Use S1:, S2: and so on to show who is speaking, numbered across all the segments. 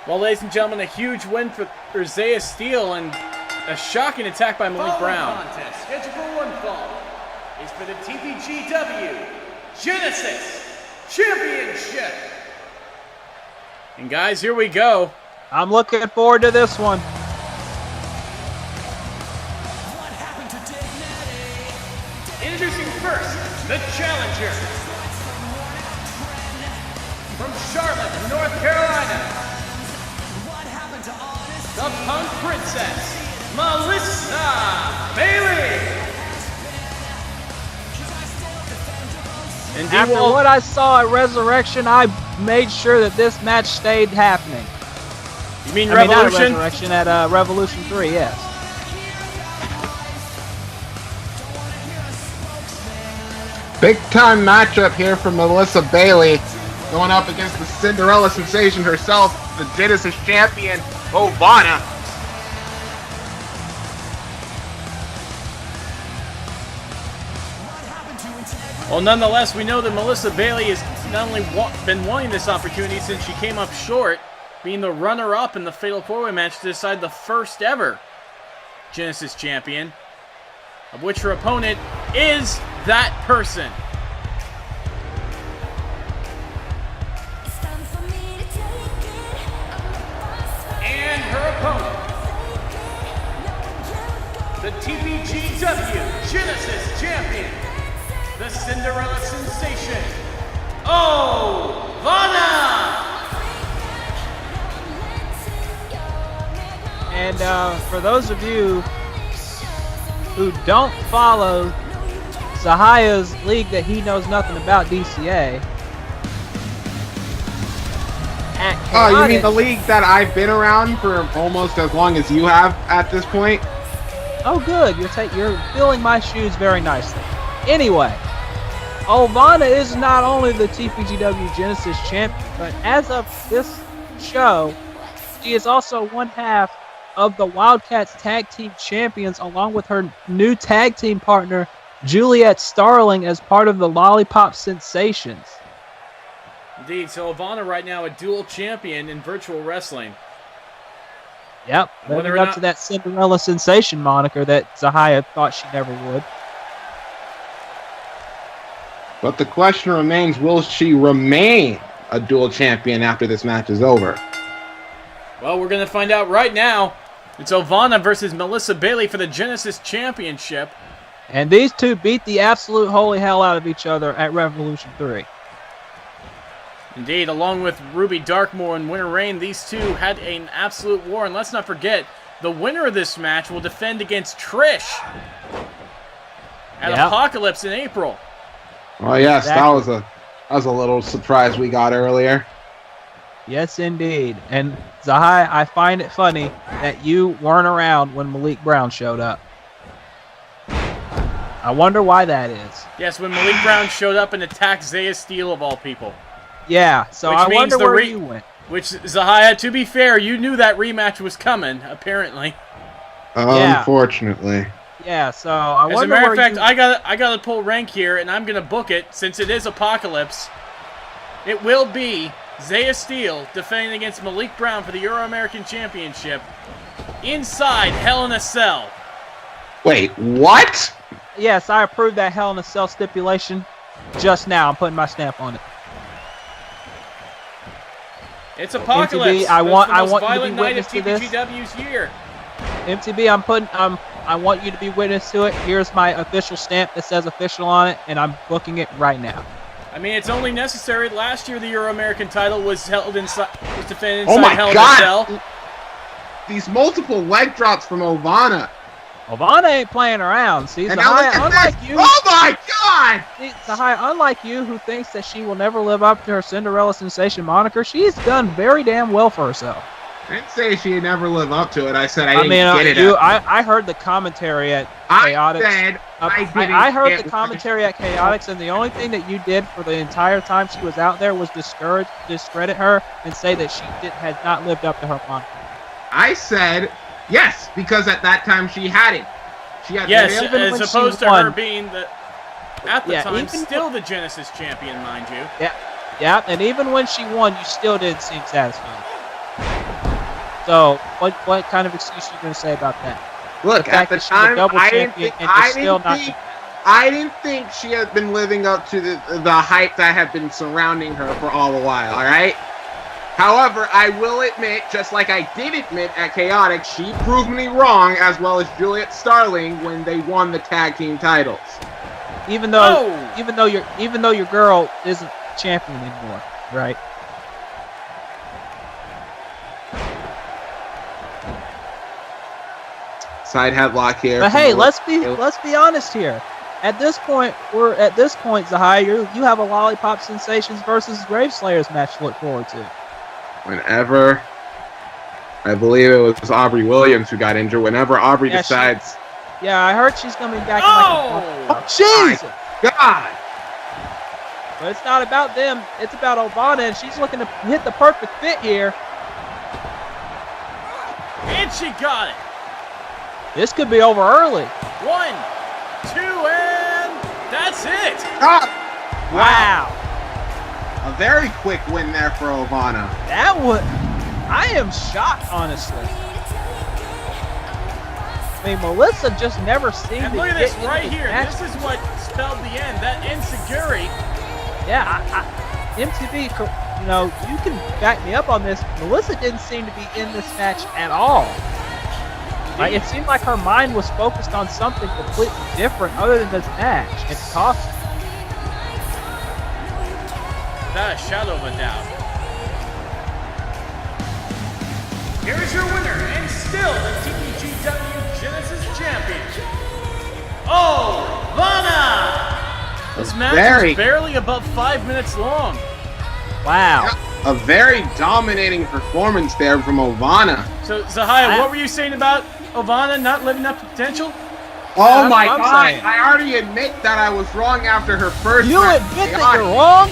S1: Well, ladies and gentlemen, a huge win for Zaya Steele and a shocking attack by Malik Brown.
S2: Contest scheduled for one fall is for the TPGW Genesis Championship.
S1: And guys, here we go.
S3: I'm looking forward to this one.
S2: Introducing first, the challenger. From Charlotte, North Carolina, the Punk Princess, Melissa Bailey.
S1: And
S3: After what I saw at Resurrection, I made sure that this match stayed happening.
S1: You mean
S3: not at
S1: Revolution?
S3: Resurrection, at Revolution 3, yes.
S4: Big time matchup here for Melissa Bailey, going up against the Cinderella sensation herself, the Genesis champion, Ovanna.
S1: Well, nonetheless, we know that Melissa Bailey has not only been wanting this opportunity since she came up short, being the runner-up in the Fatal 4-Way match to decide the first ever Genesis champion, of which her opponent is that person.
S2: And her opponent, the TPGW Genesis champion, the Cinderella sensation, Ovanna.
S3: And for those of you who don't follow Zahaya's league that he knows nothing about, DCA.
S4: Oh, you mean the league that I've been around for almost as long as you have at this point?
S3: Oh, good. You're filling my shoes very nicely. Anyway, Ovanna is not only the TPGW Genesis champion, but as of this show, she is also one half of the Wildcats Tag Team Champions, along with her new tag team partner, Juliet Starling, as part of the Lollipop Sensations.
S1: Indeed, so Ovanna right now a dual champion in virtual wrestling.
S3: Yep, living up to that Cinderella Sensation moniker that Zahaya thought she never would.
S4: But the question remains, will she remain a dual champion after this match is over?
S1: Well, we're going to find out right now. It's Ovanna versus Melissa Bailey for the Genesis Championship.
S3: And these two beat the absolute holy hell out of each other at Revolution 3.
S1: Indeed, along with Ruby Darkmoor and Winter Rain, these two had an absolute war. And let's not forget, the winner of this match will defend against Trish at Apocalypse in April.
S4: Oh yes,
S3: Exactly.
S4: that was a little surprise we got earlier.
S3: Yes, indeed. And Zahai, I find it funny that you weren't around when Malik Brown showed up. I wonder why that is.
S1: Yes, when Malik Brown showed up and attacked Zaya Steele of all people.
S3: Yeah, so I wonder where you went.
S1: Which, Zahaya, to be fair, you knew that rematch was coming, apparently.
S4: Unfortunately.
S3: Yeah, so I wonder.
S1: As a matter of fact, I gotta pull rank here, and I'm gonna book it since it is Apocalypse. It will be Zaya Steele defending against Malik Brown for the Euro American Championship inside Hell in a Cell.
S4: Wait, what?
S3: Yes, I approved that Hell in a Cell stipulation just now. I'm putting my stamp on it.
S1: It's Apocalypse.
S3: MTV, I want
S1: the most
S3: you to
S1: violent
S3: be
S1: night of
S3: witness to this.
S1: TPGW's year.
S3: MTV, I want you to be witness to it. Here's my official stamp that says official on it, and I'm booking it right now.
S1: I mean, it's only necessary. Last year, the Euro American title was held inside, was defended
S4: Oh
S1: inside
S4: my
S1: Hell in a
S4: God!
S1: Cell.
S4: These multiple leg drops from Ovanna.
S3: Ovanna ain't playing around. See,
S4: And now look
S3: Zahaya,
S4: at
S3: unlike
S4: this.
S3: you,
S4: Oh my God!
S3: see, Zahaya, unlike you, who thinks that she will never live up to her Cinderella Sensation moniker, she's done very damn well for herself.
S4: I didn't say she'd never live up to it. I said I didn't get it.
S3: I heard the commentary at Chaotix. I heard the commentary at Chaotix, and the only thing that you did for the entire time she was out there was discredit her and say that she had not lived up to her moniker.
S4: I said yes, because at that time she hadn't. She had
S1: Yes,
S3: even
S1: as
S3: when
S1: opposed
S3: she
S1: to her
S3: won.
S1: being at the time,
S3: even
S1: still the Genesis champion, mind you.
S3: Yeah, and even when she won, you still didn't seem satisfied. So, what kind of excuse are you going to say about that?
S4: Look,
S3: The
S4: at
S3: fact
S4: the
S3: that she's a
S4: time,
S3: double
S4: I didn't
S3: champion
S4: think,
S3: and
S4: I
S3: just still
S4: didn't
S3: not.
S4: think, I didn't think she had been living up to the hype that had been surrounding her for all the while. All right. However, I will admit, just like I did admit at Chaotic, she proved me wrong, as well as Juliet Starling when they won the tag team titles.
S3: Even though your girl isn't champion anymore, right?
S4: Side headlock here.
S3: But hey, let's be honest here. At this point, Zahai, you have a Lollipop Sensations versus Graveslayers match to look forward to.
S4: Whenever, I believe it was Aubrey Williams who got injured. Whenever Aubrey decides.
S3: I heard she's coming back.
S4: Oh,
S3: Jesus!
S4: God!
S3: But it's not about them. It's about Ovanna, and she's looking to hit the perfect fit here.
S1: And she got it.
S3: This could be over early.
S1: 1, 2, and that's it.
S4: Ah!
S3: Wow.
S4: A very quick win there for Ovanna.
S3: I am shocked, honestly. I mean, Melissa just never seemed
S1: and
S3: to
S1: look at
S3: get
S1: this right
S3: into
S1: here.
S3: matches.
S1: This is what spelled the end. That enziguri.
S3: Yeah, MTV, you can back me up on this. Melissa didn't seem to be in this match at all. Like, it seemed like her mind was focused on something completely different other than this match. It cost her.
S1: Without a shadow of a doubt.
S2: Here's your winner, and still the TPGW Genesis Champion, Ovanna!
S1: This match was barely above 5 minutes long.
S3: Wow.
S4: A very dominating performance there from Ovanna.
S1: So, Zahaya, what were you saying about Ovanna not living up to potential?
S4: Oh my God! I already admit that I was wrong after her first.
S3: You admit that you're wrong?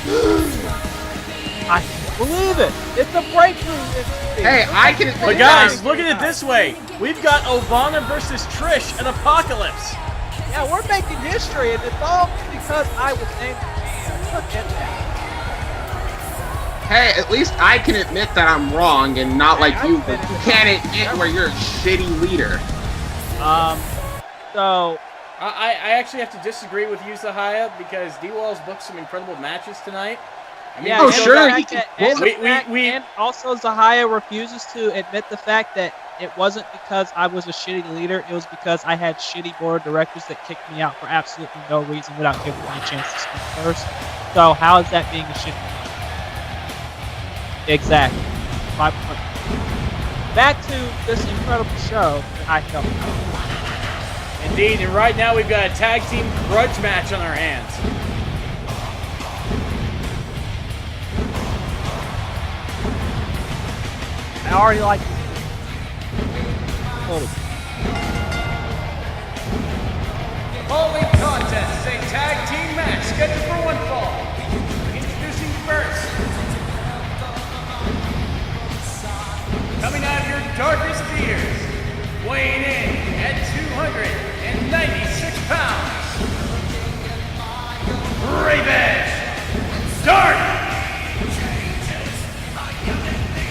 S3: I can't believe it. It's a breakthrough.
S4: Hey, I can admit.
S1: But guys, look at it this way. We've got Ovanna versus Trish at Apocalypse.
S3: Yeah, we're making history, and it's all because I was named champion. Look at that.
S4: Hey, at least I can admit that I'm wrong and not like you. But you can't admit where you're a shitty leader.
S3: So
S1: I actually have to disagree with you, Zahaya, because D-Wall's booked some incredible matches tonight. I mean,
S3: yeah,
S4: sure.
S3: And also, Zahaya refuses to admit the fact that it wasn't because I was a shitty leader. It was because I had shitty board of directors that kicked me out for absolutely no reason without giving me a chance to speak first. So how is that being a shitty leader? Exactly. My point. Back to this incredible show that I felt.
S1: Indeed, and right now we've got a tag team grudge match on our hands.
S3: I already like it.
S2: Following contest is a tag team match scheduled for one fall. Introducing first, coming out of your darkest fears, weighing in at 296 pounds, Raven Dark!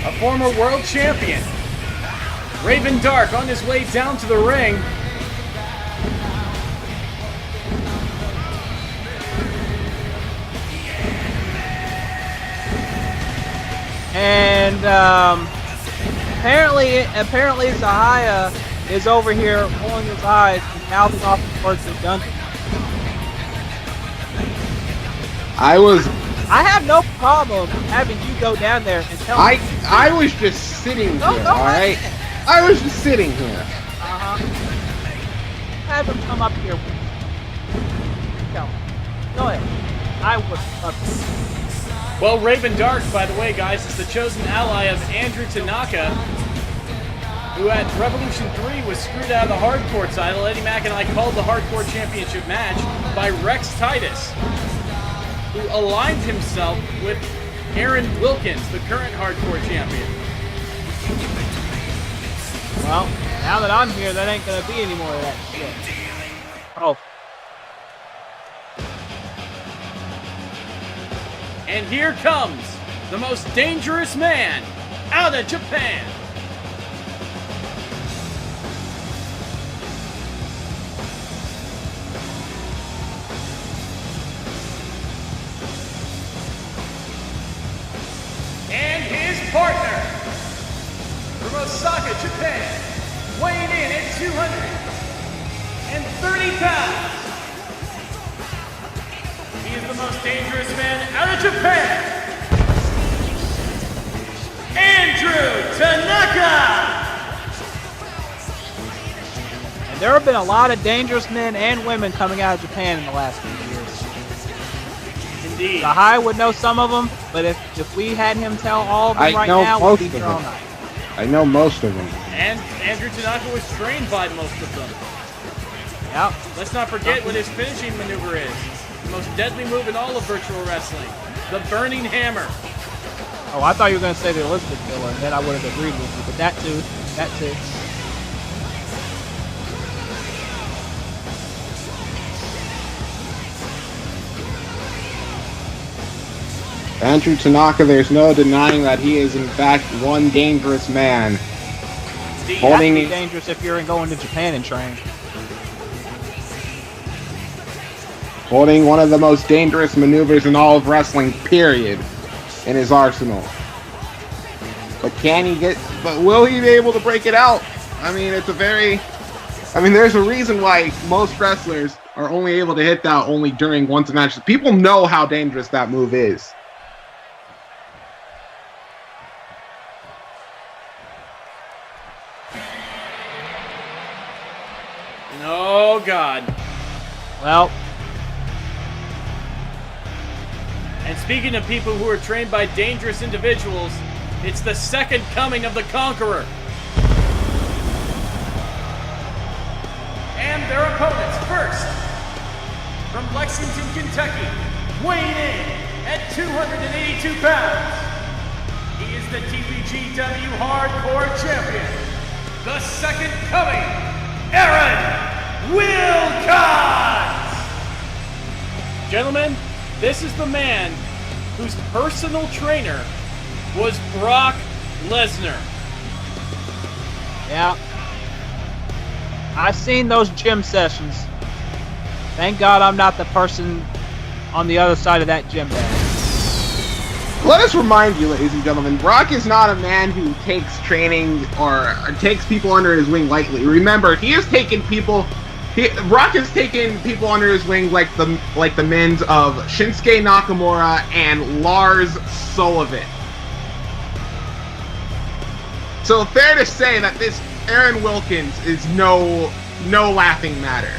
S1: A former world champion. Raven Dark on his way down to the ring.
S3: And apparently Zahaya is over here rolling his eyes and mouthing off the words of Dungeon. I have no problem having you go down there and tell me.
S4: I was just sitting here, alright? I was just sitting here.
S3: Have him come up here with me. Tell me. Go ahead. I would love to.
S1: Well, Raven Dark, by the way, guys, is the chosen ally of Andrew Tanaka, who at Revolution 3 was screwed out of the Hardcore title. Eddie Mack and I called the Hardcore Championship match by Rex Titus, who aligned himself with Aaron Wilkins, the current Hardcore Champion.
S3: Well, now that I'm here, that ain't gonna be any more of that shit. Oh.
S1: And here comes the most dangerous man out of Japan,
S2: Osaka, Japan, weighing in at 230 pounds. He is the most dangerous man out of Japan, Andrew TANAKA.
S3: And there have been a lot of dangerous men and women coming out of Japan in the last few years.
S1: Indeed.
S3: Sahai would know some of them, but if we had him tell all of them right now, we'd be here all night.
S5: I know most of them.
S1: And Andrew TANAKA was trained by most of them.
S3: Yep.
S1: Let's not forget what his finishing maneuver is. The most deadly move in all of virtual wrestling. The Burning Hammer.
S3: Oh, I thought you were going to say the Elizabeth Killer, and then I would have agreed with you. But that too. That too.
S5: Andrew TANAKA, there's no denying that he is in fact one dangerous man.
S3: That'd
S5: Holding
S3: be dangerous if you're going to Japan and train.
S5: Holding one of the most dangerous maneuvers in all of wrestling, period, in his arsenal. But will he be able to break it out? I mean, there's a reason why most wrestlers are only able to hit that only during once a match. People know how dangerous that move is.
S1: Oh, God.
S3: Well,
S1: And speaking of people who are trained by dangerous individuals, it's the second coming of the Conqueror.
S2: And their opponents first, from Lexington, Kentucky, weighing in at 282 pounds. He is the TPGW Hardcore Champion, the second coming, Aaron Wilcox!
S1: Gentlemen, this is the man whose personal trainer was Brock Lesnar.
S3: yeah. I've seen those gym sessions. Thank God I'm not the person on the other side of that gym bag.
S5: Let us remind you, ladies and gentlemen, Brock is not a man who takes training or takes people under his wing lightly. Remember, he has taken people. Brock has taken people under his wing like the men's of Shinsuke Nakamura and Lars Sullivan. So fair to say that this Aaron Wilkins is no laughing matter.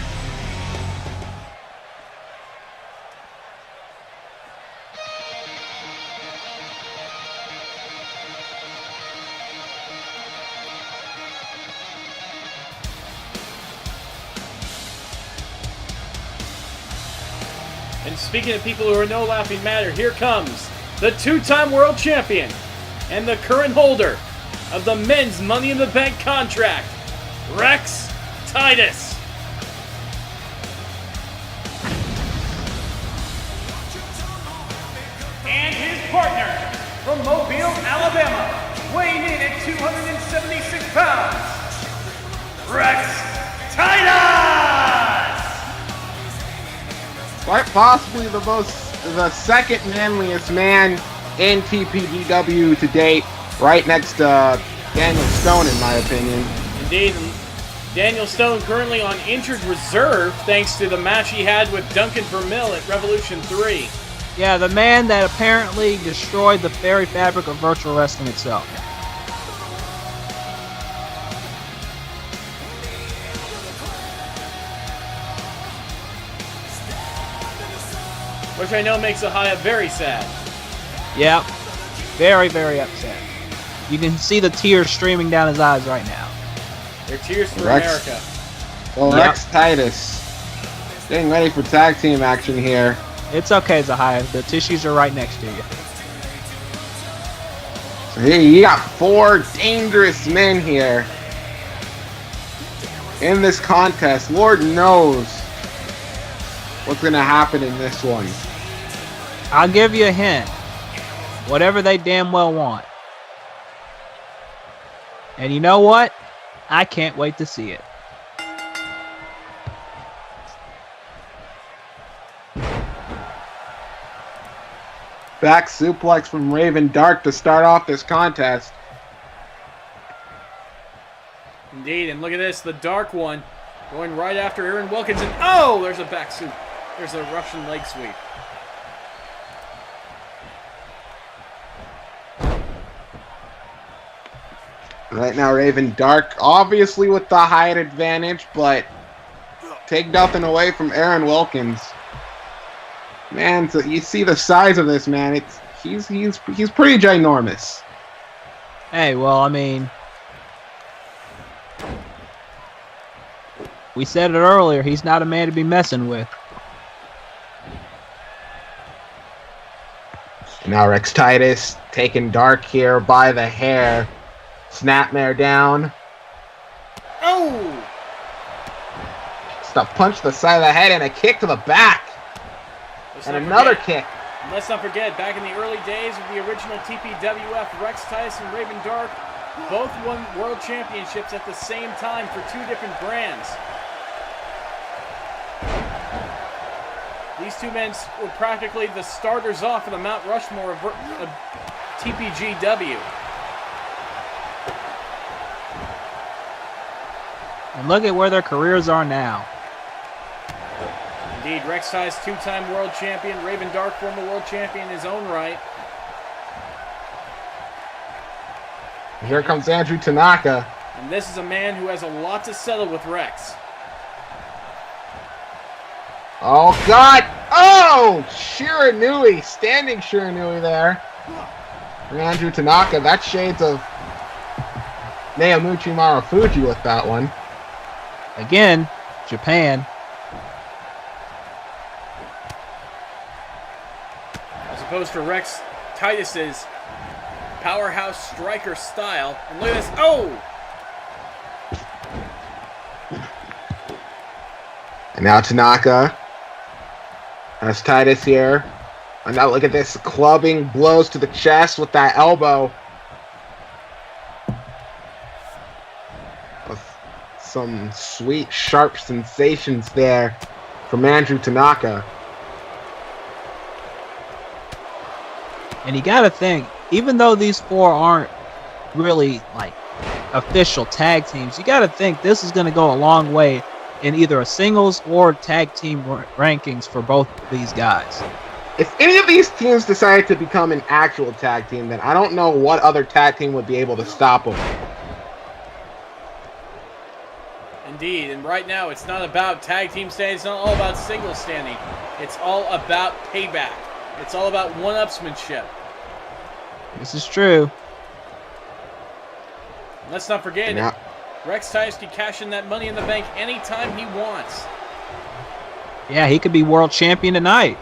S1: And speaking of people who are no laughing matter, here comes the two-time world champion and the current holder of the men's Money in the Bank contract, Rex Titus.
S2: And his partner, from Mobile, Alabama, weighing in at 276 pounds, Rex Titus!
S5: Quite possibly the second manliest man in TPGW to date, right next to Daniel Stone, in my opinion.
S1: Indeed, Daniel Stone currently on injured reserve thanks to the match he had with Duncan Vermill at Revolution 3.
S3: Yeah, the man that apparently destroyed the very fabric of virtual wrestling itself.
S1: Which I know makes Ahaya very sad.
S3: Yep. Very, very upset. You can see the tears streaming down his eyes right now.
S1: They're tears for
S5: Rex.
S1: America.
S5: Well,
S3: Yep.
S5: Rex Titus getting ready for tag team action here.
S3: It's okay, Zahaya. The tissues are right next to you.
S5: So here you got four dangerous men here in this contest. Lord knows what's going to happen in this one.
S3: I'll give you a hint. Whatever they damn well want. And you know what? I can't wait to see it.
S5: Back suplex from Raven Dark to start off this contest.
S1: Indeed, and look at this, the dark one going right after Aaron Wilkins, and oh, there's a back soup. There's a Russian leg sweep.
S5: Right now, Raven Dark, obviously with the height advantage, but take nothing away from Aaron Wilkins. Man, so you see the size of this man. He's pretty ginormous.
S3: Hey, well, I mean, we said it earlier. He's not a man to be messing with.
S5: Now Rex Titus taking Dark here by the hair. Snapmare down.
S1: Oh!
S5: Just a punch to the side of the head and a kick to the back. And another kick.
S1: And let's not forget, back in the early days of the original TPWF, Rex Titus and Raven Dark both won world championships at the same time for two different brands. These two men were practically the starters off of the Mount Rushmore of TPGW.
S3: And look at where their careers are now.
S1: Indeed, Rex Titus, two-time world champion. Raven Dark, former world champion in his own right.
S5: Here comes Andrew Tanaka.
S1: And this is a man who has a lot to settle with Rex.
S5: Oh, God! Oh! Shiranui, standing Shiranui there. For Andrew Tanaka, that's shades of Naomuchi Marufuji with that one.
S3: Again, Japan.
S1: As opposed to Rex Titus's powerhouse striker style. And look at this. Oh!
S5: And now Tanaka has Titus here. And now look at this, clubbing blows to the chest with that elbow. With some sweet, sharp sensations there from Andrew Tanaka.
S3: And you got to think, even though these four aren't really like official tag teams, you got to think this is going to go a long way in either a singles or tag team rankings for both of these guys.
S5: If any of these teams decide to become an actual tag team, then I don't know what other tag team would be able to stop them.
S1: Indeed, and right now it's not about tag team standing, it's not all about single standing. It's all about payback. It's all about one-upsmanship.
S3: This is true.
S1: Let's not forget,
S5: Yeah.
S1: Rex Titus can cash in that Money in the Bank anytime he wants.
S3: Yeah, he could be world champion tonight.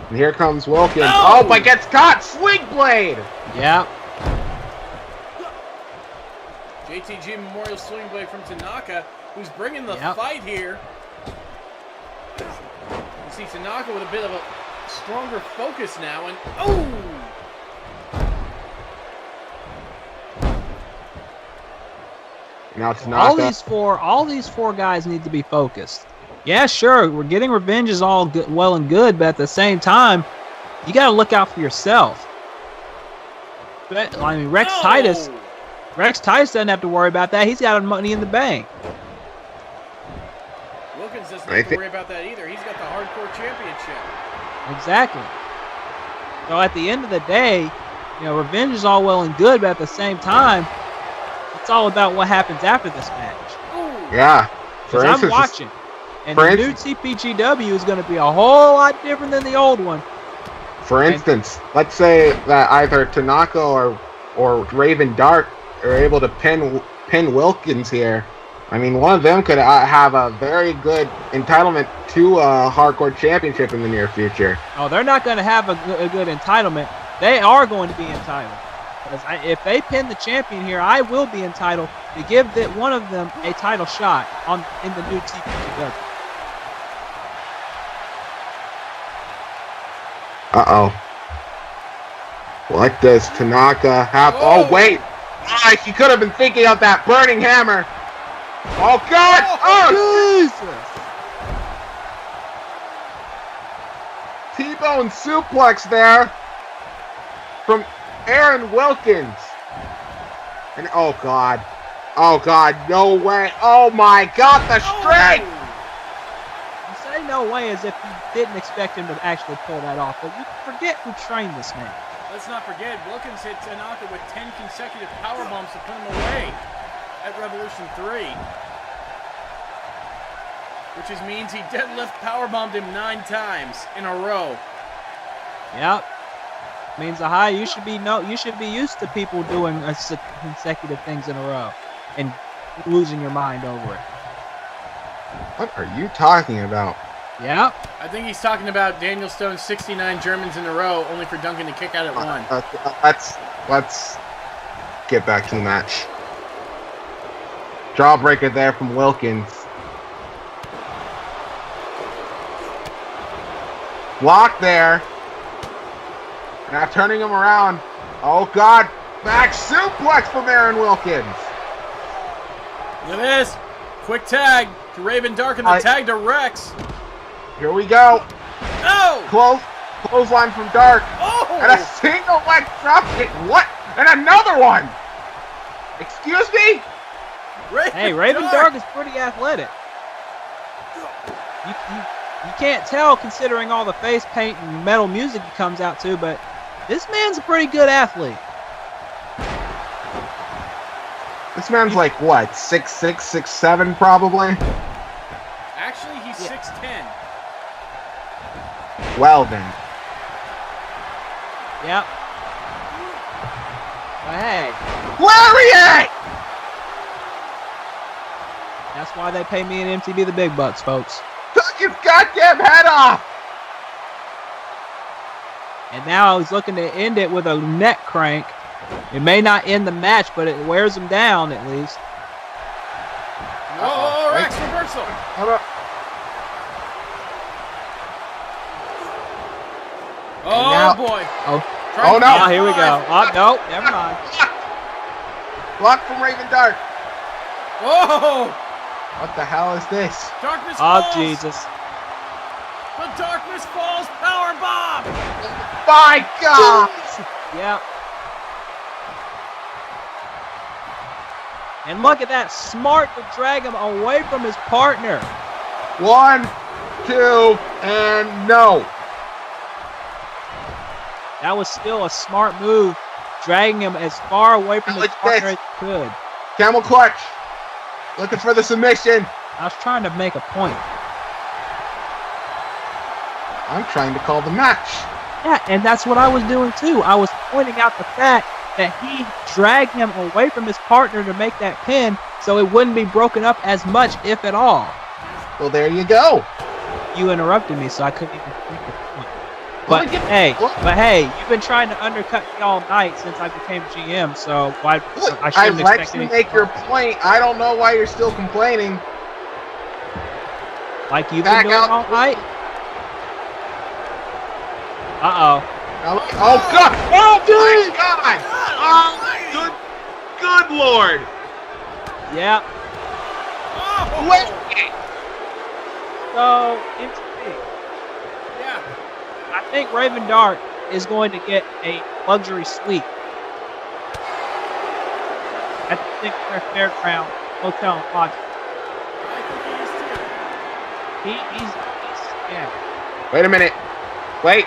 S5: And here comes Wilkins.
S1: No!
S5: Oh, but gets caught! Swing blade!
S3: Yeah.
S1: JTG Memorial Swing Blade from Tanaka, who's bringing the
S3: Yep.
S1: fight here. You see Tanaka with a bit of a stronger focus now, and oh!
S5: Now Tanaka.
S3: All these four guys need to be focused. Yeah, sure, we're getting revenge is all good, well and good, but at the same time, you got to look out for yourself. But, I mean, Rex Titus doesn't have to worry about that. He's got Money in the Bank.
S1: Wilkins doesn't have to worry about that either. He's got the Hardcore Championship.
S3: Exactly. So at the end of the day, you know, revenge is all well and good, but at the same time, it's all about what happens after this match.
S1: Ooh.
S5: Yeah.
S3: Because I'm watching. And the new TPGW is going to be a whole lot different than the old one.
S5: For instance, let's say that either Tanaka or Raven Dark are able to pin Wilkins here. I mean, one of them could have a very good entitlement to a Hardcore Championship in the near future.
S3: Oh, they're not going to have a good entitlement. They are going to be entitled. Because if they pin the champion here, I will be entitled to give one of them a title shot in the new TPGW.
S5: Uh-oh. What does Tanaka have?
S1: Whoa.
S5: Oh, wait! Ah, he could have been thinking of that burning hammer! Oh, God! Oh!
S3: Jesus!
S5: T-bone suplex there from Aaron Wilkins. And, oh, God. Oh God, no way! Oh my God, the strength!
S3: You say no way as if you didn't expect him to actually pull that off, but you forget who trained this man.
S1: Let's not forget, Wilkins hit Tanaka with 10 consecutive power bombs to put him away at Revolution 3. Which means he deadlift powerbombed him 9 times in a row.
S3: Yep. Means you should be used to people doing consecutive things in a row and losing your mind over it.
S5: What are you talking about?
S3: Yep.
S1: I think he's talking about Daniel Stone's 69 Germans in a row, only for Duncan to kick out at 1.
S5: Let's get back to the match. Jawbreaker there from Wilkins. Block there. Now turning him around. Oh God, back suplex from Aaron Wilkins.
S1: Look at this. Quick tag to Raven Dark and the tag to Rex.
S5: Here we go.
S1: Oh!
S5: Clothesline from Dark.
S1: Oh!
S5: And a single leg dropkick. What? And another one. Excuse me?
S3: Raven Dark is pretty athletic. You can't tell considering all the face paint and metal music he comes out to, but this man's a pretty good athlete.
S5: This man's like what? 6'6", 6'7", probably.
S1: Actually, he's 6'10".
S5: Well then.
S3: Yep. But hey.
S5: Lariat!
S3: That's why they pay me and MTV the big bucks, folks.
S5: Took his goddamn head off!
S3: And now he's looking to end it with a neck crank. It may not end the match, but it wears him down at least.
S1: Oh, Rex reversal. Oh,
S5: now,
S1: boy.
S5: Oh no.
S3: Oh, here we go. Oh, no, never mind.
S5: Block from Raven Dark.
S1: Oh!
S5: What the hell is this?
S1: Darkness
S3: Oh,
S1: falls.
S3: Jesus.
S1: The Darkness Falls power bomb.
S5: My God!
S3: Yep. And look at that. Smart to drag him away from his partner.
S5: 1, 2, and no.
S3: That was still a smart move. Dragging him as far away from his partner as he could.
S5: Camel clutch. Looking for the submission.
S3: I was trying to make a point.
S5: I'm trying to call the match.
S3: Yeah, and that's what I was doing too. I was pointing out the fact that he dragged him away from his partner to make that pin so it wouldn't be broken up as much, if at all.
S5: Well, there you go.
S3: You interrupted me, so I couldn't even make the point. But hey, you've been trying to undercut me all night since I became GM, so why?
S5: Look,
S3: I shouldn't
S5: let
S3: expect
S5: you
S3: anything
S5: make your
S3: else.
S5: point. I don't know why you're still complaining.
S3: Like you've
S5: Back
S3: been doing
S5: out.
S3: all night. Uh-oh.
S5: Oh God! Oh my God! Oh, good Lord!
S3: Yeah.
S5: Wait.
S3: So, MTV.
S1: Yeah.
S3: I think Raven Dark is going to get a luxury suite at the Sinclair Fairground Hotel and Lodge.
S1: I think he is too.
S3: He's yeah.
S5: Wait a minute. Wait.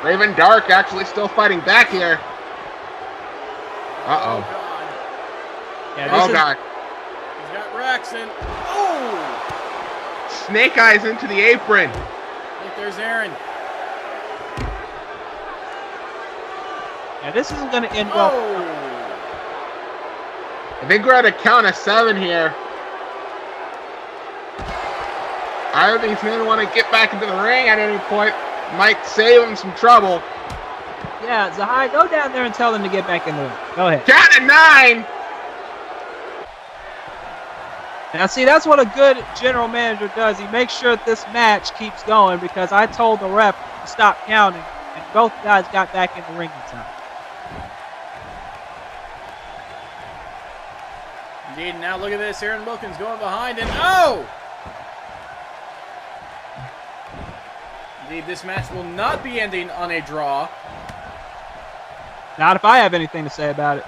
S5: Raven Dark actually still fighting back here. Uh-oh.
S1: God.
S3: Yeah,
S5: Oh,
S3: this
S5: God.
S1: He's got Rex and... Oh!
S5: Snake Eyes into the apron.
S1: I think there's Aaron.
S3: Yeah, this isn't going to end well.
S1: Oh!
S5: I think we're at a count of 7 here. Either of these men want to get back into the ring at any point. Might save them some trouble.
S3: Yeah, Zahai, go down there and tell them to get back in the ring. Go ahead.
S5: Count of 9.
S3: Now, see, that's what a good general manager does. He makes sure that this match keeps going because I told the ref to stop counting, and both guys got back in the ring in time.
S1: Indeed, now look at this. Aaron Wilkins going behind and... Oh! Indeed, this match will not be ending on a draw.
S3: Not if I have anything to say about it.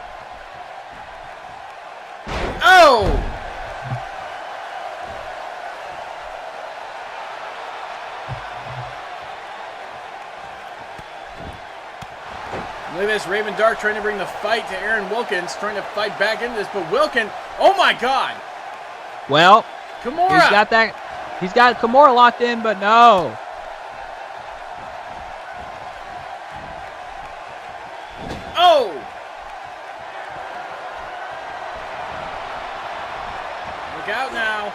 S1: Oh! Oh! Look at this, Raven Dark trying to bring the fight to Aaron Wilkins, trying to fight back into this, but Wilkins, oh my God!
S3: Well,
S1: Kimura!
S3: He's got Kimura locked in, but no.
S1: Oh! Look out now.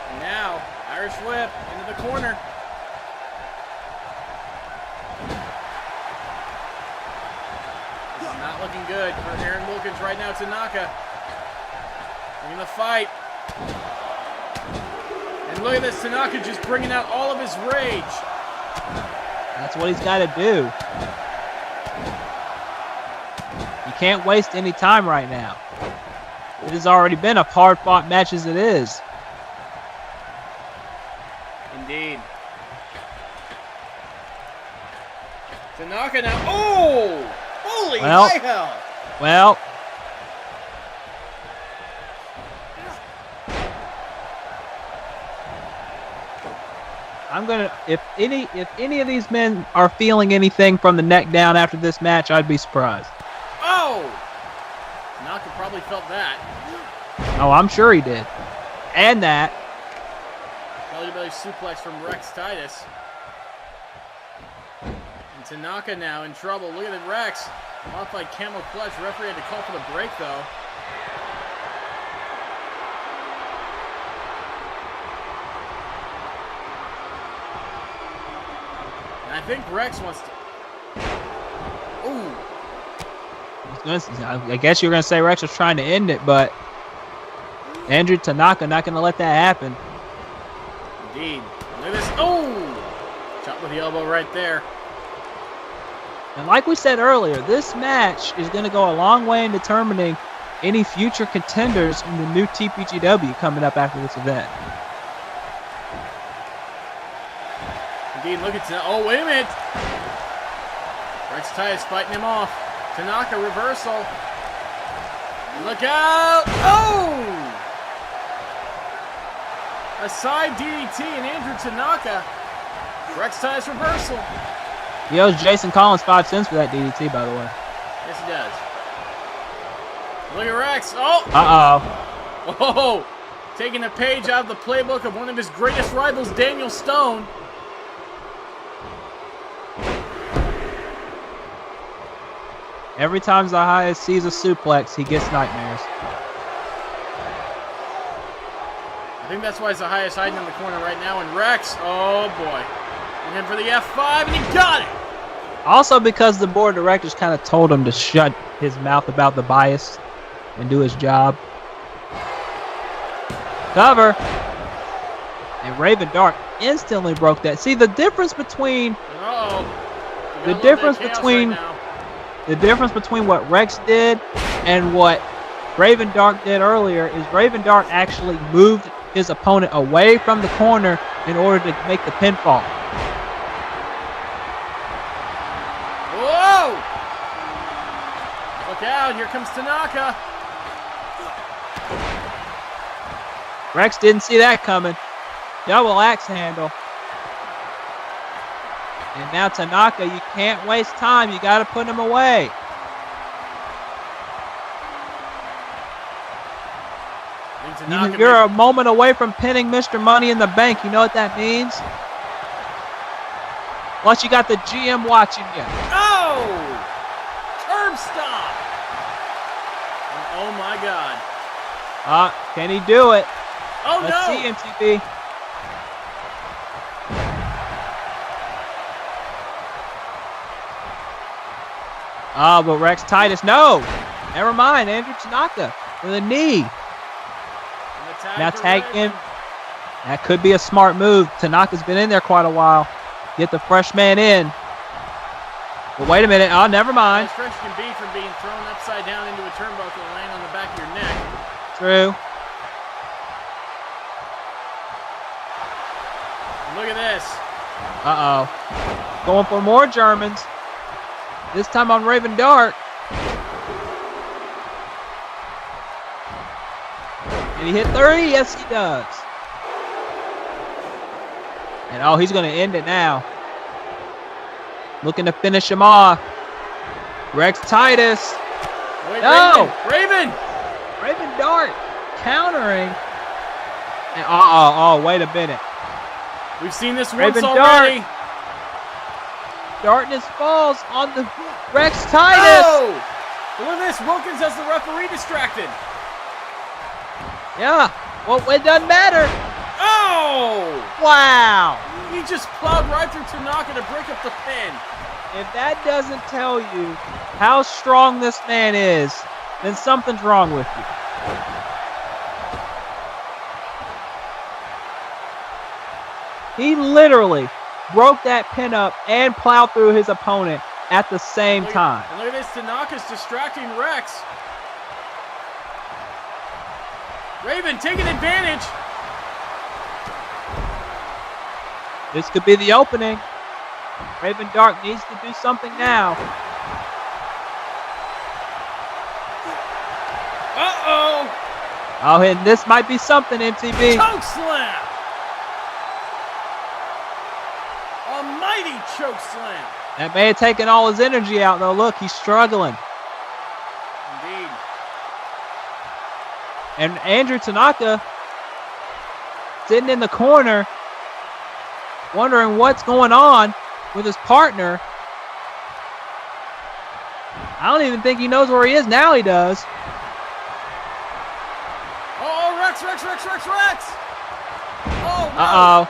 S1: And now, Irish whip into the corner. This is not looking good for Aaron Wilkins right now. TANAKA in the fight. And look at this, TANAKA just bringing out all of his rage.
S3: That's what he's got to do. You can't waste any time right now. It has already been a hard-fought match as it is.
S1: Indeed. TANAKA now. Oh! Holy hell!
S3: Well. If any of these men are feeling anything from the neck down after this match, I'd be surprised.
S1: Oh! TANAKA probably felt that.
S3: Oh, I'm sure he did. And that.
S1: Belly suplex from Rex Titus. And TANAKA now in trouble. Look at the Rex. Modified camel clutch. Referee had to call for the break though. And I think Rex wants to... Ooh.
S3: I guess you're going to say Rex was trying to end it, but Andrew TANAKA not going to let that happen.
S1: Indeed. Look at this. Oh! Chop with the elbow right there.
S3: And like we said earlier, this match is going to go a long way in determining any future contenders in the new TPGW coming up after this event.
S1: Indeed, look at that. Oh, wait a minute. Rex Titus fighting him off. TANAKA reversal. Look out. Oh! A side DDT and Andrew TANAKA. Rex Titus reversal.
S3: He owes Jason Collins 5 cents for that DDT, by the way.
S1: Yes, he does. Look at Rex. Oh!
S3: Uh-oh.
S1: Oh! Taking a page out of the playbook of one of his greatest rivals, Daniel Stone.
S3: Every time Zahia sees a suplex, he gets nightmares.
S1: I think that's why Zahia's hiding in the corner right now. And Rex, oh boy. And then for the F5, and he got it!
S3: Also because the board of directors kind of told him to shut his mouth about the bias and do his job. Cover. And Raven Dark instantly broke that. See, the difference between... The difference between what Rex did and what Raven Dark did earlier is Raven Dark actually moved his opponent away from the corner in order to make the pinfall.
S1: Whoa! Look out, here comes TANAKA.
S3: Rex didn't see that coming. Double axe handle. And now TANAKA, you can't waste time. You got to put him away. You're a moment away from pinning Mr. Money in the Bank. You know what that means? Plus, you got the GM watching you.
S1: Oh! Curb stop! And oh my God.
S3: Can he do it?
S1: Oh
S3: Let's
S1: no!
S3: see, MTV. But Rex Titus, no! Never mind, Andrew TANAKA with a knee. Now tag in. That could be a smart move. Tanaka's been in there quite a while. Get the fresh man in. But wait a minute. Oh, never mind.
S1: As fresh can be from being thrown upside down into a turnbuckle and land on the back of your neck.
S3: True. Uh-oh. Going for more Germans. This time on Raven Dark. Did he hit 30? Yes, he does. And oh, he's going to end it now. Looking to finish him off. Rex Titus.
S1: Wait,
S3: No!
S1: Raven!
S3: Raven Dark countering. And oh, wait a minute.
S1: We've seen this
S3: Raven
S1: once already.
S3: Darkness falls on the Rex Titus.
S1: Oh! Look at this. Wilkins has the referee distracted.
S3: Yeah. Well, it doesn't matter.
S1: Oh!
S3: Wow.
S1: He just plowed right through Tanaka to break up the pin.
S3: If that doesn't tell you how strong this man is, then something's wrong with you. He literally broke that pin up and plowed through his opponent at the same time.
S1: And look at this, Tanaka's distracting Rex. Raven taking advantage.
S3: This could be the opening. Raven Dark needs to do something now.
S1: Uh-oh.
S3: Oh, and this might be something, MTV.
S1: Choke slam. A mighty choke slam.
S3: That may have taken all his energy out, though. Look, he's struggling.
S1: Indeed.
S3: And Andrew Tanaka sitting in the corner, wondering what's going on with his partner. I don't even think he knows where he is. Now he does.
S1: Oh, Rex. Oh, no.
S3: Uh-oh.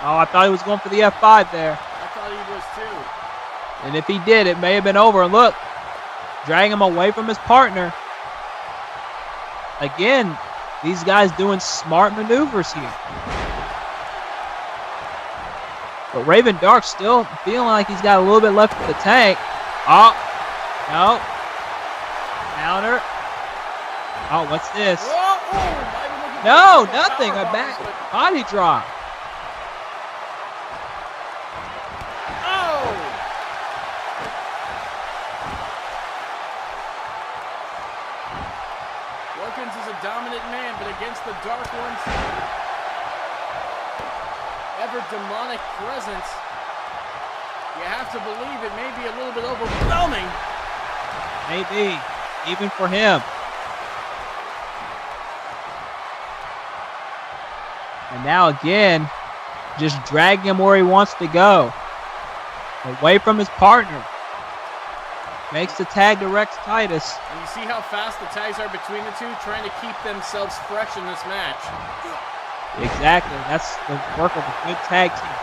S3: Oh, I thought he was going for the F5 there.
S1: I thought he was too.
S3: And if he did, it may have been over. And look, dragging him away from his partner. Again, these guys doing smart maneuvers here. But Raven Dark still feeling like he's got a little bit left in the tank. Oh, no. Counter. Oh, what's this? No, nothing. A back body drop.
S1: Oh! Wilkins is a dominant man, but against the Dark One's ever demonic presence, you have to believe it may be a little bit overwhelming.
S3: Maybe, even for him. And now again, just dragging him where he wants to go. Away from his partner. Makes the tag to Rex Titus.
S1: And you see how fast the tags are between the two, trying to keep themselves fresh in this match.
S3: Exactly. That's the work of a good tag team.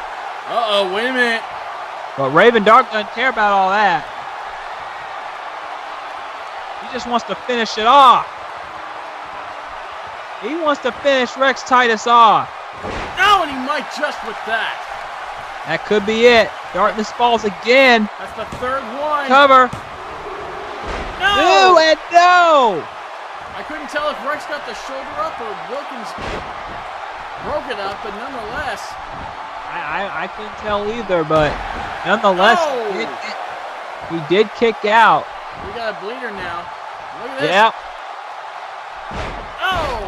S1: Uh-oh, wait a minute.
S3: But Raven Dark doesn't care about all that. He just wants to finish it off. He wants to finish Rex Titus off.
S1: No, and he might just with that.
S3: That could be it. Darkness falls again.
S1: That's the third one.
S3: Cover.
S1: No!
S3: No and no.
S1: I couldn't tell if Rex got the shoulder up or Wilkins broke it up, but nonetheless.
S3: I couldn't tell either, but nonetheless,
S1: Oh!
S3: he did kick out.
S1: We got a bleeder now. Look at this.
S3: Yep.
S1: Oh!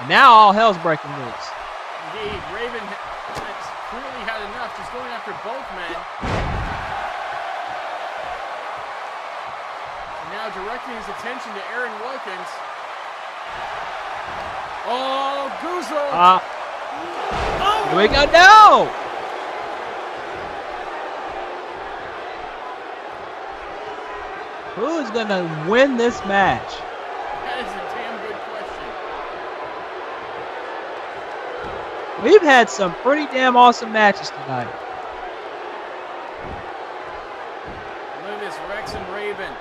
S3: And now all hell's breaking loose.
S1: Indeed, Raven has clearly had enough, just going after both men. And now directing his attention to Aaron Wilkins. Oh, Goozle! Oh!
S3: Here we go. No! Who's going to win this match?
S1: That is a damn good question.
S3: We've had some pretty damn awesome matches tonight.
S1: Look at this, Rex and Raven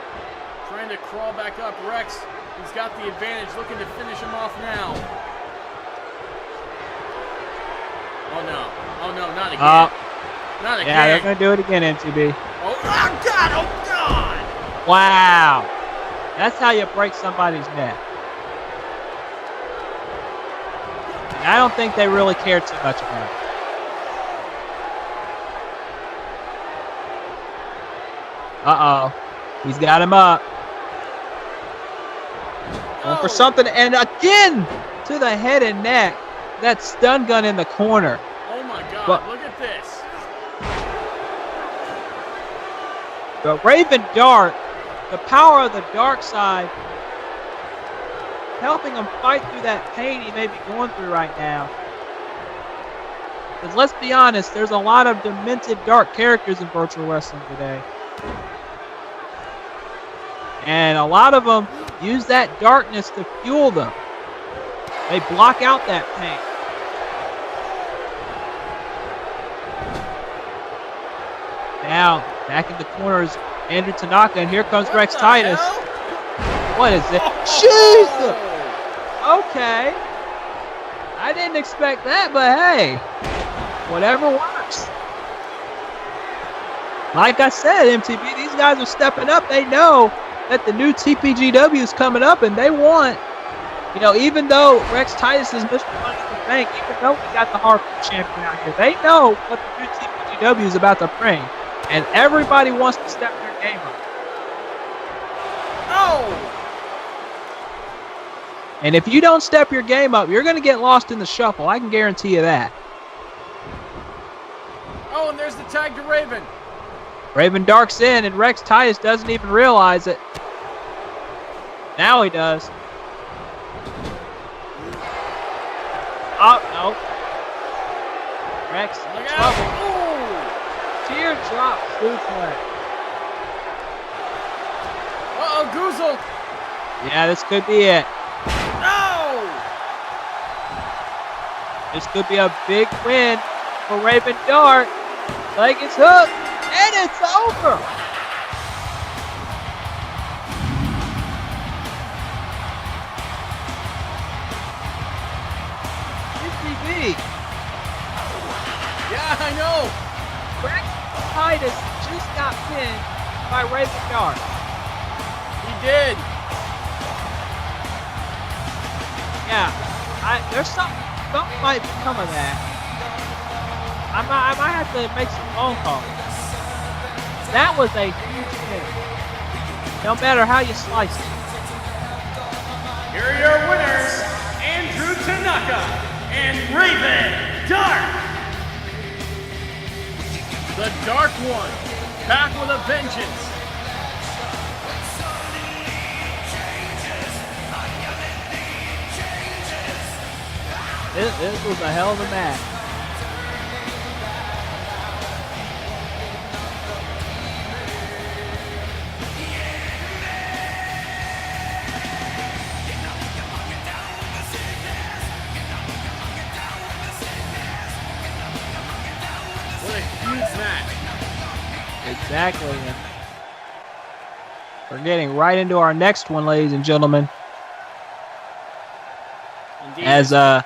S1: trying to crawl back up. Rex, he's got the advantage, looking to finish him off now. Oh no, not again. Not again.
S3: Yeah, they're going to do it again, MTB.
S1: Oh God, oh God!
S3: Wow. That's how you break somebody's neck. And I don't think they really cared too much about it. Uh-oh. He's got him up. Going for something, and again to the head and neck. That stun gun in the corner.
S1: Oh my God,
S3: But-
S1: look at this.
S3: The Raven Dark, the power of the dark side, helping him fight through that pain he may be going through right now. Because let's be honest, there's a lot of demented dark characters in virtual wrestling today. And a lot of them use that darkness to fuel them. They block out that pain. Now, back in the corner is Andrew Tanaka, and here comes Rex
S1: the
S3: Titus.
S1: hell?
S3: What is it? Jesus! Okay. I didn't expect that, but hey, whatever works. Like I said, MTV, these guys are stepping up. They know that the new TPGW is coming up, and they want, you know, even though Rex Titus is Mr. Money in the Bank, even though we got the hardcore champion out here, they know what the new TPGW is about to bring, and everybody wants to step their game up.
S1: Oh!
S3: And if you don't step your game up, you're going to get lost in the shuffle. I can guarantee you that.
S1: Oh, and there's the tag to Raven.
S3: Raven Dark's in, and Rex Titus doesn't even realize it. Now he does. Oh, no. Rex,
S1: Look
S3: trouble.
S1: out. Ooh.
S3: Teardrop suplex.
S1: Uh-oh, Goozle.
S3: Yeah, this could be it.
S1: No!
S3: This could be a big win for Raven Dark. Leg is hooked, and it's over. UTV.
S1: Yeah, I know.
S3: Rex Titus just got pinned by Raven Dark.
S1: He did.
S3: Yeah, there's something might come of that. I might have to make some phone calls. That was a huge hit. No matter how you slice it.
S2: Here are your winners, Andrew Tanaka and Raven Dark.
S1: The Dark One, back with a vengeance.
S3: This was a hell of a match.
S1: What a huge match.
S3: Exactly. We're getting right into our next one, ladies and gentlemen.
S1: Indeed.
S3: As
S1: That's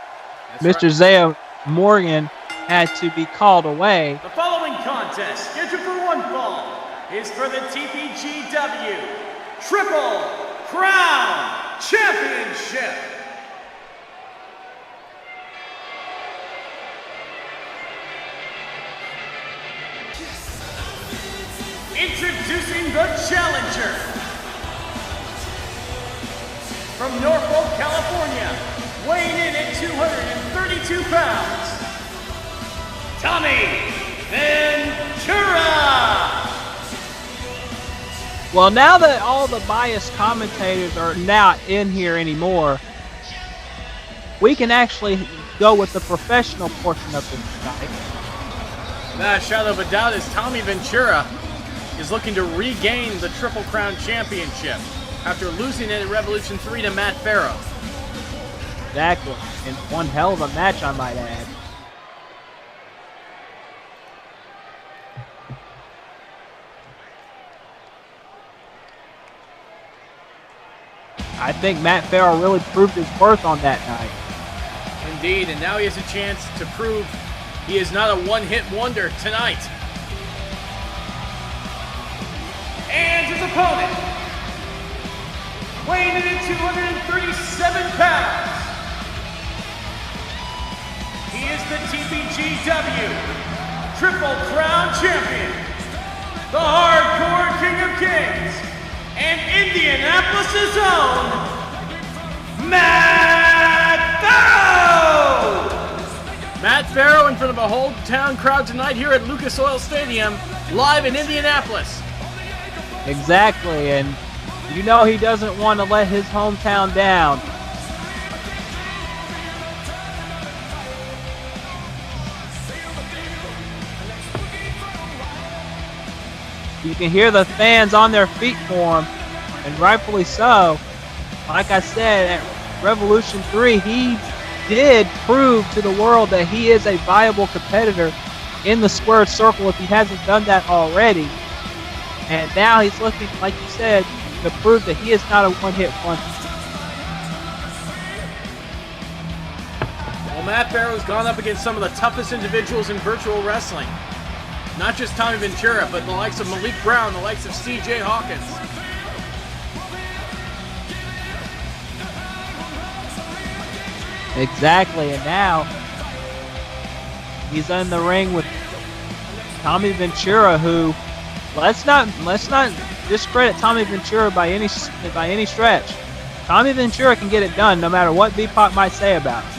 S3: Mr.
S1: right.
S3: Zaya Morgan had to be called away.
S2: The following contest, scheduled for one fall, is for the TPGW Triple Crown Championship. Introducing the challenger. From Norfolk, California, weighing in at 232 pounds, Tommy Ventura!
S3: Well, now that all the biased commentators are not in here anymore, we can actually go with the professional portion of this fight.
S1: Without a shadow of a doubt, is Tommy Ventura is looking to regain the Triple Crown Championship after losing it at Revolution 3 to Matt Farrow.
S3: Exactly. And one hell of a match, I might add. I think Matt Farrell really proved his worth on that night.
S1: Indeed, and now he has a chance to prove he is not a one-hit wonder tonight.
S2: And his opponent, weighing in at 237 pounds, he is the TPGW Triple Crown Champion, the Hardcore King of Kings and Indianapolis' own Matt Farrow!
S1: Matt Farrow in front of a whole town crowd tonight here at Lucas Oil Stadium, live in Indianapolis.
S3: Exactly, and you know he doesn't want to let his hometown down. You can hear the fans on their feet for him, and rightfully so. Like I said, at Revolution 3, he did prove to the world that he is a viable competitor in the squared circle if he hasn't done that already. And now he's looking, like you said, to prove that he is not a one-hit wonder.
S1: Well, Matt Farrow's gone up against some of the toughest individuals in virtual wrestling. Not just Tommy Ventura, but the likes of Malik Brown, the likes of C.J. Hawkins.
S3: Exactly, and now he's in the ring with Tommy Ventura, who let's not discredit Tommy Ventura by any stretch. Tommy Ventura can get it done no matter what B-Pop might say about it.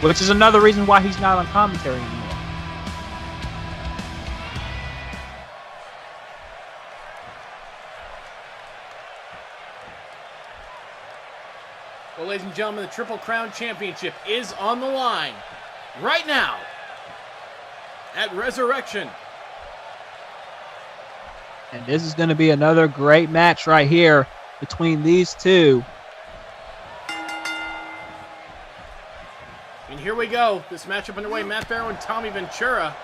S3: Which is another reason why he's not on commentary anymore.
S1: Well, ladies and gentlemen, the Triple Crown Championship is on the line right now at Resurrection.
S3: And this is going to be another great match right here between these two.
S1: And here we go. This matchup underway. Matt Farrow and Tommy Ventura.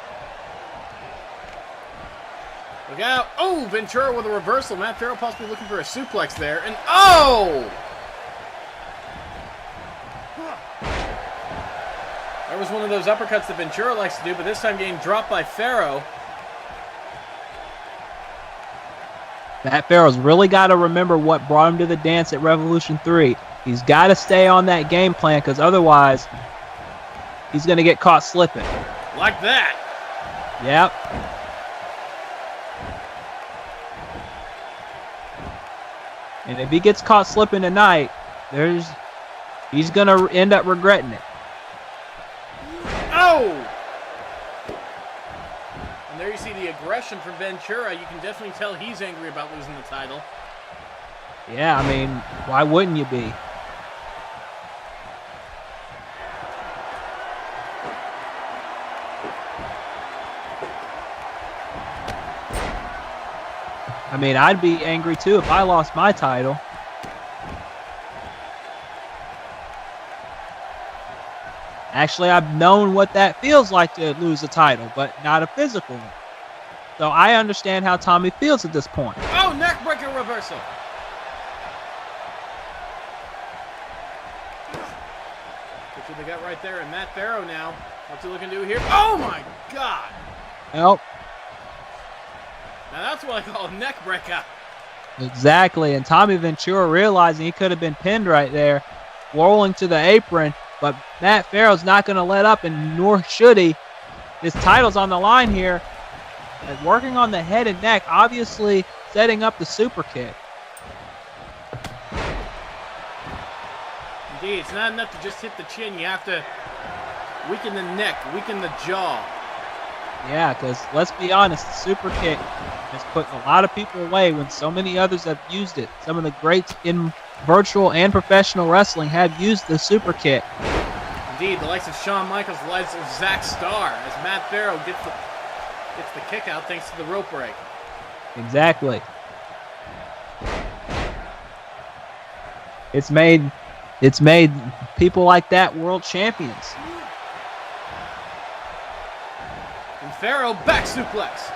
S1: Look out. Oh, Ventura with a reversal. Matt Farrow possibly looking for a suplex there. And oh! That was one of those uppercuts that Ventura likes to do, but this time getting dropped by Farrow.
S3: Matt Farrow's really got to remember what brought him to the dance at Revolution 3. He's got to stay on that game plan, because otherwise he's going to get caught slipping.
S1: Like that.
S3: Yep. And if he gets caught slipping tonight, he's going to end up regretting it.
S1: Oh! And there you see the aggression from Ventura. You can definitely tell he's angry about losing the title.
S3: Yeah, I mean, why wouldn't you be? I mean, I'd be angry too if I lost my title. Actually, I've known what that feels like to lose a title, but not a physical one. So I understand how Tommy feels at this point.
S1: Oh, neckbreaker reversal. Look what they got right there, and Matt Farrow now. What's he looking to do here? Oh my God!
S3: Nope.
S1: Now that's what I call a neckbreaker.
S3: Exactly, and Tommy Ventura realizing he could have been pinned right there, rolling to the apron. But Matt Farrow's not going to let up, and nor should he. His title's on the line here. And working on the head and neck, obviously setting up the super kick.
S1: Indeed, it's not enough to just hit the chin. You have to weaken the neck, weaken the jaw.
S3: Yeah, because let's be honest, the super kick has put a lot of people away when so many others have used it. Some of the greats in virtual and professional wrestling have used the super kick.
S1: Indeed, the likes of Shawn Michaels, the likes of Zack Starr, as Matt Farrow gets the kick out thanks to the rope break.
S3: Exactly. It's made people like that world champions.
S1: And Farrow back suplex.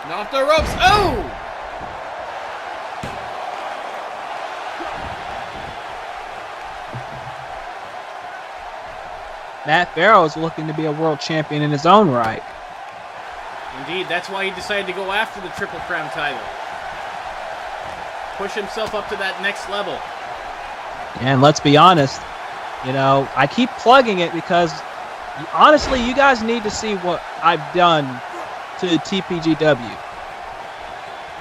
S1: And off the ropes. Oh!
S3: Matt Farrow is looking to be a world champion in his own right.
S1: Indeed, that's why he decided to go after the Triple Crown title. Push himself up to that next level.
S3: And let's be honest, you know, I keep plugging it because Honestly, you guys need to see what I've done to TPGW.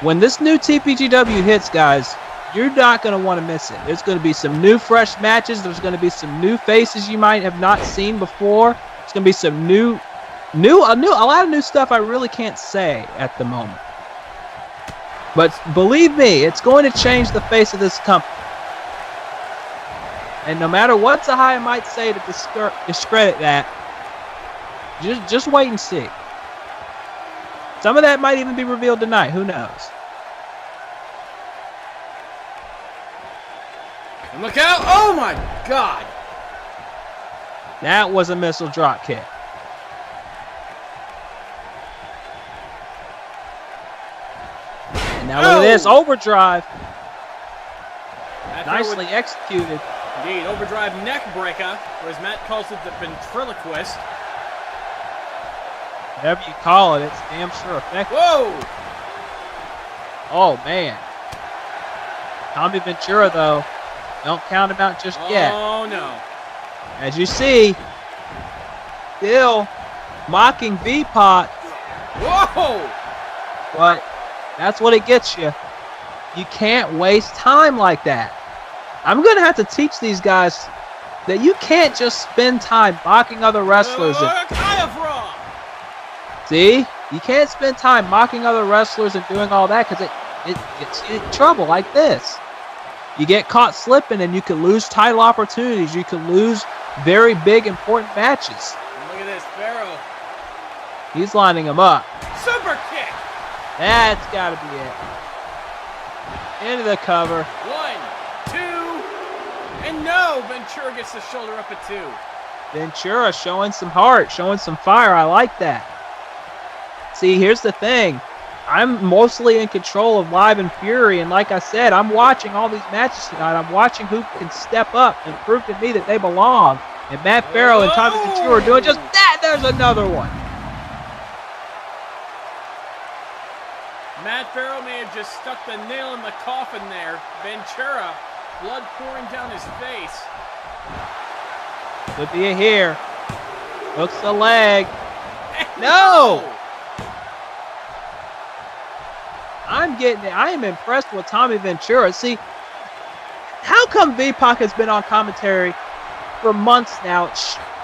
S3: When this new TPGW hits, guys, you're not going to want to miss it. There's going to be some new, fresh matches. There's going to be some new faces you might have not seen before. There's going to be some a lot of new stuff I really can't say at the moment. But believe me, it's going to change the face of this company. And no matter what Zahaya might say to discredit that, just wait and see. Some of that might even be revealed tonight. Who knows?
S1: And look out! Oh my God!
S3: That was a missile drop kick. And now look at this overdrive. Nicely executed.
S1: Indeed, overdrive neck breaker, or as Matt calls it, the ventriloquist.
S3: Whatever you call it, it's damn sure effective.
S1: Whoa!
S3: Oh, man. Tommy Ventura, though, don't count him out just yet.
S1: Oh, no.
S3: As you see, still mocking V-Pot.
S1: Whoa!
S3: But that's what it gets you. You can't waste time like that. I'm going to have to teach these guys that you can't just spend time mocking other wrestlers. See? You can't spend time mocking other wrestlers and doing all that because it gets you in trouble like this. You get caught slipping and you can lose title opportunities. You can lose very big, important matches.
S1: Look at this, Pharaoh.
S3: He's lining them up.
S1: Super kick!
S3: That's got to be it. Into the cover.
S1: 1, 2, and no! Ventura gets the shoulder up at 2.
S3: Ventura showing some heart, showing some fire. I like that. See, here's the thing. I'm mostly in control of Live and Fury, and like I said, I'm watching all these matches tonight. I'm watching who can step up and prove to me that they belong. And Matt Farrell and Tommy Ventura are doing just that. There's another one.
S1: Matt Farrell may have just stuck the nail in the coffin there. Ventura, blood pouring down his face.
S3: Could be a here. Hooks the leg. No! I am impressed with Tommy Ventura. See, how come V-Pac has been on commentary for months now,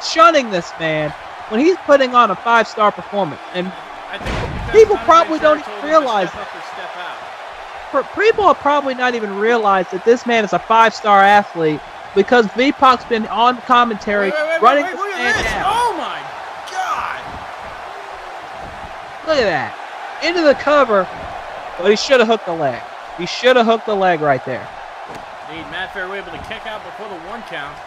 S3: shunning this man when he's putting on a 5-star performance? And
S1: I think
S3: people probably don't even realize
S1: step up or step out.
S3: People have probably not even realized that this man is a 5-star athlete because V-Pac's been on commentary running this man down.
S1: Oh my God!
S3: Look at that. Into the cover. But he should have hooked the leg. He should have hooked the leg right there.
S1: Indeed, Matt Farrell able to kick out before the 1 count.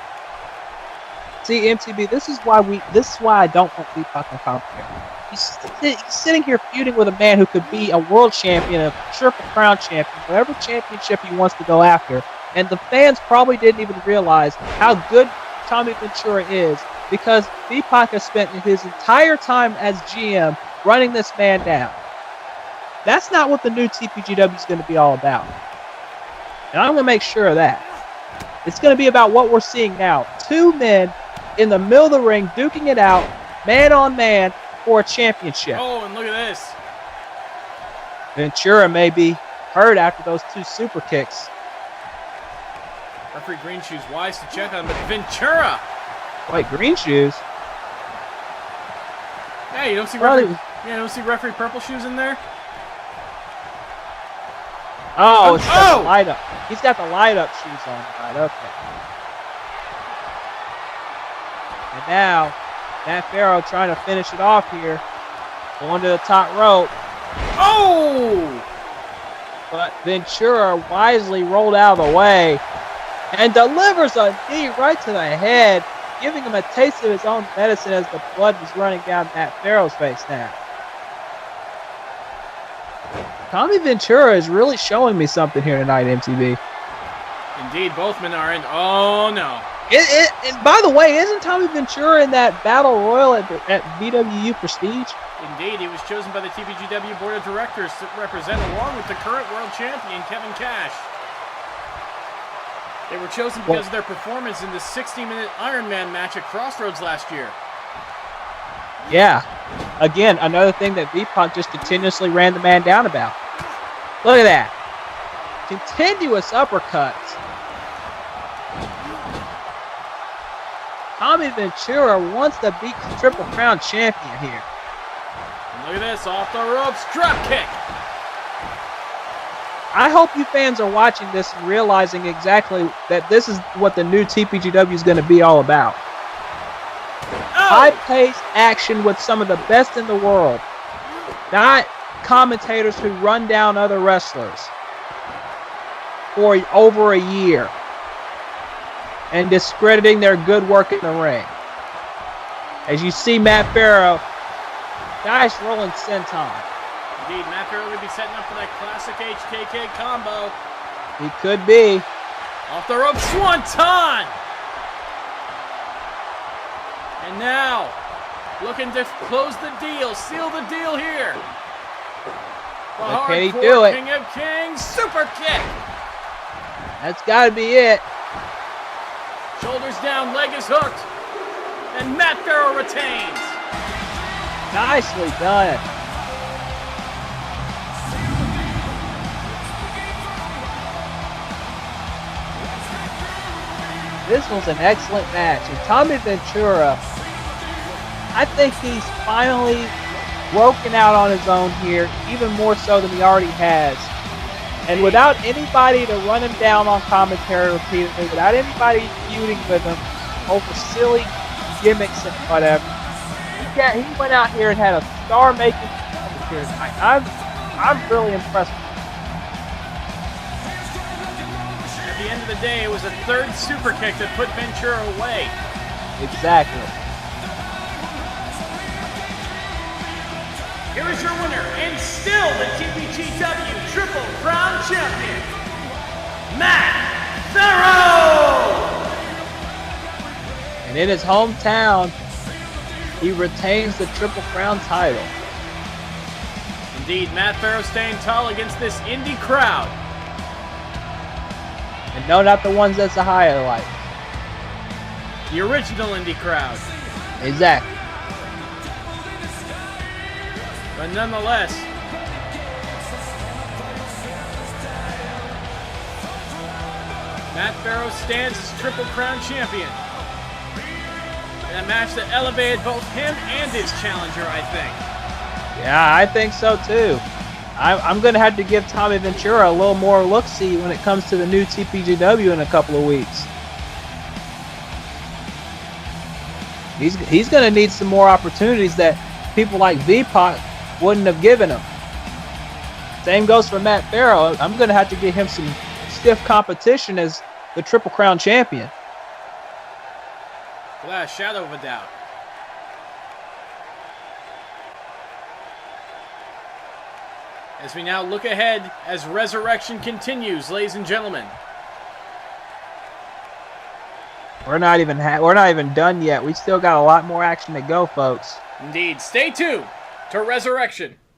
S3: See, MTB, this is why I don't want V-Pac on commentary. He's sitting here feuding with a man who could be a world champion, a triple crown champion, whatever championship he wants to go after. And the fans probably didn't even realize how good Tommy Ventura is because V-Pac has spent his entire time as GM running this man down. That's not what the new TPGW is going to be all about. And I'm going to make sure of that. It's going to be about what we're seeing now. 2 men in the middle of the ring duking it out, man on man, for a championship.
S1: Oh, and look at this.
S3: Ventura may be hurt after those 2 super kicks.
S1: Referee Green Shoes wise to check on him, but Ventura.
S3: Wait, Green Shoes?
S1: Yeah, you don't see referee Purple Shoes in there?
S3: Oh, it's got the light up. He's got the light up shoes on. Right, okay. And now, Matt Farrell trying to finish it off here. Going to the top rope.
S1: Oh!
S3: But Ventura wisely rolled out of the way and delivers a knee right to the head, giving him a taste of his own medicine as the blood was running down Matt Farrell's face now. Tommy Ventura is really showing me something here tonight, MTV.
S1: Indeed, both men are in. Oh, no.
S3: And by the way, isn't Tommy Ventura in that Battle Royal at VWU Prestige?
S1: Indeed, he was chosen by the TPGW Board of Directors to represent along with the current world champion, Kevin Cash. They were chosen because of their performance in the 60-minute Iron Man match at Crossroads last year.
S3: Yeah. Again, another thing that V-Punk just continuously ran the man down about. Look at that. Continuous uppercuts. Tommy Ventura wants to beat the Triple Crown champion here.
S1: Look at this, off the ropes, drop kick.
S3: I hope you fans are watching this and realizing exactly that this is what the new TPGW is going to be all about. High-paced action with some of the best in the world. Not commentators who run down other wrestlers for over a year and discrediting their good work in the ring. As you see Matt Farrow, nice rolling senton.
S1: Indeed, Matt Farrow will be setting up for that classic HKK combo.
S3: He could be.
S1: Off the rope, swanton! And now, looking to close the deal, seal the deal here. The
S3: But can he
S1: hardcore
S3: do it?
S1: King of Kings, super kick.
S3: That's got to be it.
S1: Shoulders down, leg is hooked. And Matt Farrow retains.
S3: Nicely done. This was an excellent match. And Tommy Ventura, I think he's finally broken out on his own here, even more so than he already has. And without anybody to run him down on commentary repeatedly, without anybody feuding with him over silly gimmicks and whatever, he went out here and had a star-making performance here tonight. I'm really impressed.
S1: At the end of the day, it was a third super kick that put Ventura away.
S3: Exactly.
S2: Here is your winner, and still the TPGW Triple Crown Champion, Matt Farrow!
S3: And in his hometown, he retains the Triple Crown title.
S1: Indeed, Matt Farrow staying tall against this indie crowd.
S3: And no, not the ones that's a highlight.
S1: The original indie crowd.
S3: Exactly.
S1: But nonetheless, Matt Farrow stands as Triple Crown Champion. In a match that elevated both him and his challenger, I think.
S3: Yeah, I think so too. I'm going to have to give Tommy Ventura a little more look-see when it comes to the new TPGW in a couple of weeks. He's going to need some more opportunities that people like V-Pop wouldn't have given him. Same goes for Matt Farrow. I'm going to have to give him some stiff competition as the Triple Crown Champion.
S1: Without a shadow of a doubt. As we now look ahead as Resurrection continues, ladies and gentlemen.
S3: We're not even done yet. We still got a lot more action to go, folks.
S1: Indeed, stay tuned to Resurrection.